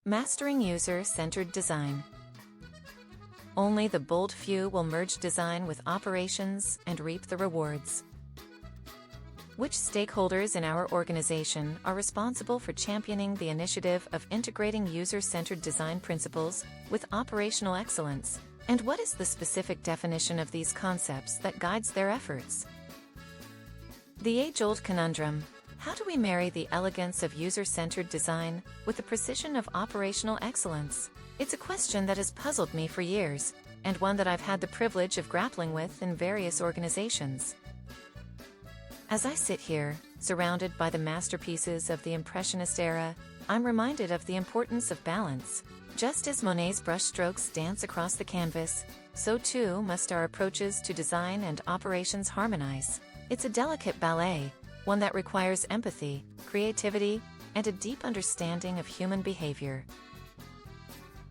Mastering User-Centered Design. Only the bold few will merge design with operations and reap the rewards. Which stakeholders in our organization are responsible for championing the initiative of integrating user-centered design principles with operational excellence? And what is the specific definition of these concepts that guides their efforts? The age-old conundrum: how do we marry the elegance of user-centered design with the precision of operational excellence? It's a question that has puzzled me for years, and one that I've had the privilege of grappling with in various organizations. As I sit here, surrounded by the masterpieces of the Impressionist era, I'm reminded of the importance of balance. Just as Monet's brushstrokes dance across the canvas, so too must our approaches to design and operations harmonize. It's a delicate ballet, one that requires empathy, creativity, and a deep understanding of human behavior.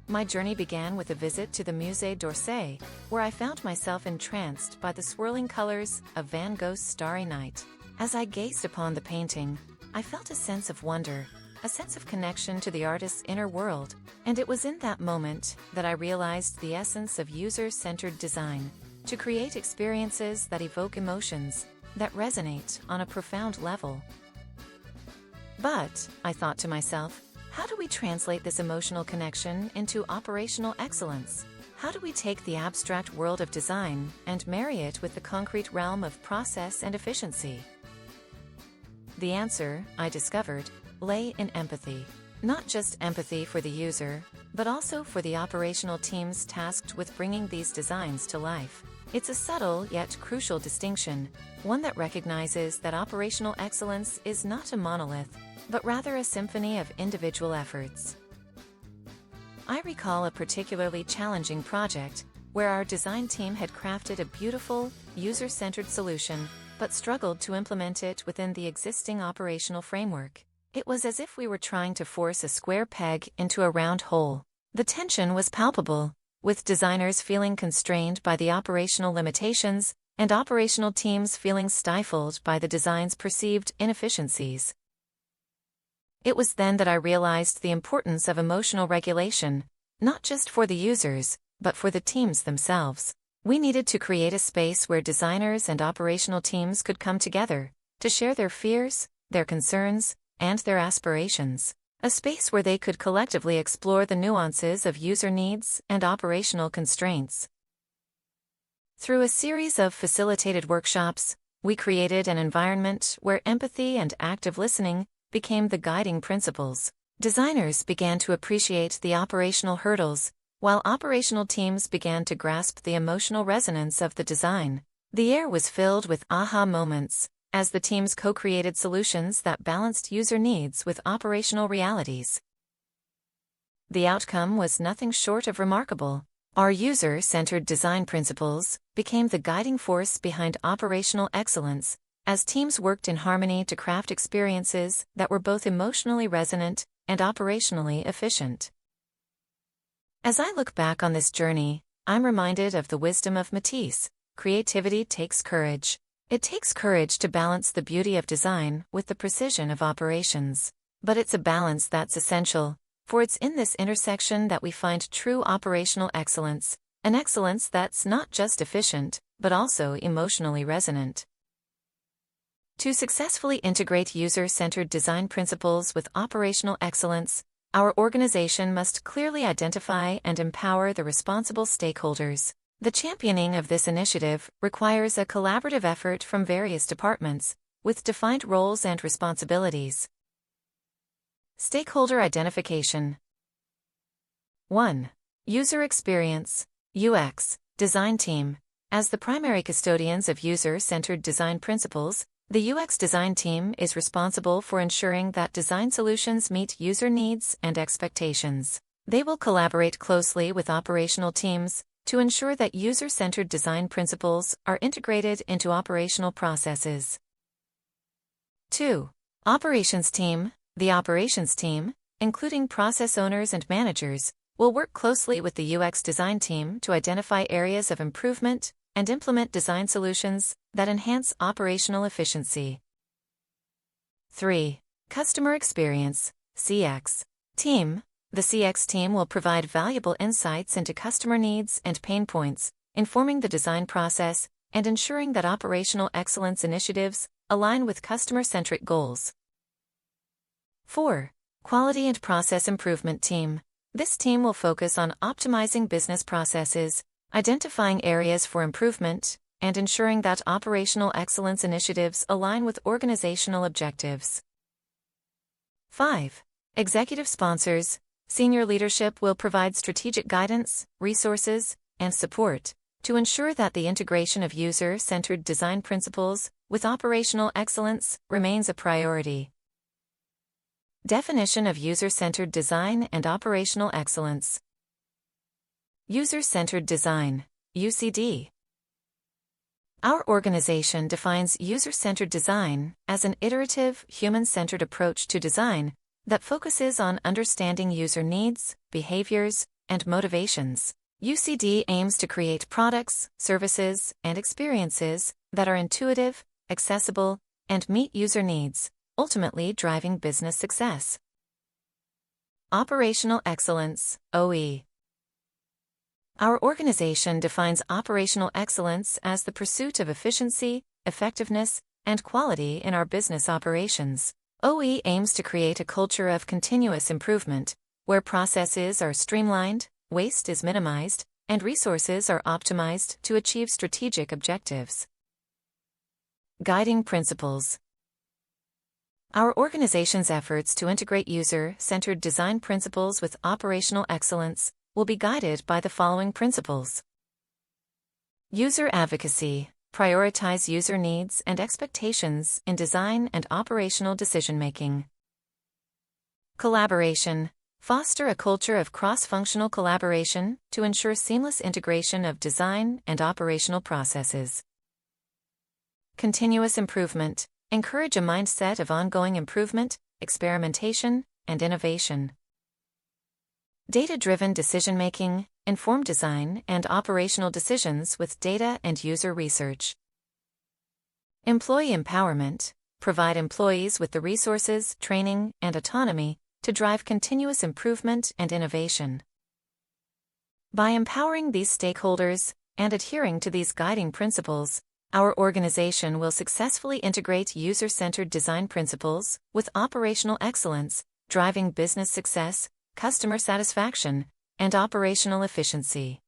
My journey began with a visit to the Musée d'Orsay, where I found myself entranced by the swirling colors of Van Gogh's Starry Night. As I gazed upon the painting, I felt a sense of wonder, a sense of connection to the artist's inner world, and it was in that moment that I realized the essence of user-centered design: to create experiences that evoke emotions, that resonate on a profound level. But, I thought to myself, how do we translate this emotional connection into operational excellence? How do we take the abstract world of design and marry it with the concrete realm of process and efficiency? The answer, I discovered, lay in empathy. Not just empathy for the user, but also for the operational teams tasked with bringing these designs to life. It's a subtle yet crucial distinction, one that recognizes that operational excellence is not a monolith, but rather a symphony of individual efforts. I recall a particularly challenging project where our design team had crafted a beautiful, user-centered solution, but struggled to implement it within the existing operational framework. It was as if we were trying to force a square peg into a round hole. The tension was palpable, with designers feeling constrained by the operational limitations, and operational teams feeling stifled by the design's perceived inefficiencies. It was then that I realized the importance of emotional regulation, not just for the users, but for the teams themselves. We needed to create a space where designers and operational teams could come together, to share their fears, their concerns, and their aspirations. A space where they could collectively explore the nuances of user needs and operational constraints. Through a series of facilitated workshops, we created an environment where empathy and active listening became the guiding principles. Designers began to appreciate the operational hurdles, while operational teams began to grasp the emotional resonance of the design. The air was filled with aha moments, as the teams co-created solutions that balanced user needs with operational realities. The outcome was nothing short of remarkable. Our user-centered design principles became the guiding force behind operational excellence, as teams worked in harmony to craft experiences that were both emotionally resonant and operationally efficient. As I look back on this journey, I'm reminded of the wisdom of Matisse: creativity takes courage. It takes courage to balance the beauty of design with the precision of operations. But it's a balance that's essential, for it's in this intersection that we find true operational excellence, an excellence that's not just efficient, but also emotionally resonant. To successfully integrate user-centered design principles with operational excellence, our organization must clearly identify and empower the responsible stakeholders. The championing of this initiative requires a collaborative effort from various departments, with defined roles and responsibilities. Stakeholder identification. 1. User experience, UX, design team. As the primary custodians of user-centered design principles, the UX design team is responsible for ensuring that design solutions meet user needs and expectations. They will collaborate closely with operational teams to ensure that user-centered design principles are integrated into operational processes. 2. Operations team. The operations team, including process owners and managers, will work closely with the UX design team to identify areas of improvement and implement design solutions that enhance operational efficiency. 3. Customer experience, CX, team. The CX team will provide valuable insights into customer needs and pain points, informing the design process and ensuring that operational excellence initiatives align with customer-centric goals. 4. Quality and Process Improvement Team. This team will focus on optimizing business processes, identifying areas for improvement, and ensuring that operational excellence initiatives align with organizational objectives. 5. Executive Sponsors. Senior leadership will provide strategic guidance, resources, and support to ensure that the integration of user-centered design principles with operational excellence remains a priority. Definition of user-centered design and operational excellence. User-centered design, UCD. Our organization defines user-centered design as an iterative, human-centered approach to design that focuses on understanding user needs, behaviors, and motivations. UCD aims to create products, services, and experiences that are intuitive, accessible, and meet user needs, ultimately driving business success. Operational Excellence, OE. Our organization defines operational excellence as the pursuit of efficiency, effectiveness, and quality in our business operations. OE aims to create a culture of continuous improvement, where processes are streamlined, waste is minimized, and resources are optimized to achieve strategic objectives. Guiding Principles. Our organization's efforts to integrate user-centered design principles with operational excellence will be guided by the following principles. User Advocacy. Prioritize user needs and expectations in design and operational decision-making. Collaboration. Foster a culture of cross-functional collaboration to ensure seamless integration of design and operational processes. Continuous Improvement. Encourage a mindset of ongoing improvement, experimentation, and innovation. Data-driven decision-making. Inform design and operational decisions with data and user research. Employee Empowerment. Provide employees with the resources, training, and autonomy to drive continuous improvement and innovation. By empowering these stakeholders and adhering to these guiding principles, our organization will successfully integrate user-centered design principles with operational excellence, driving business success, customer satisfaction, and operational efficiency.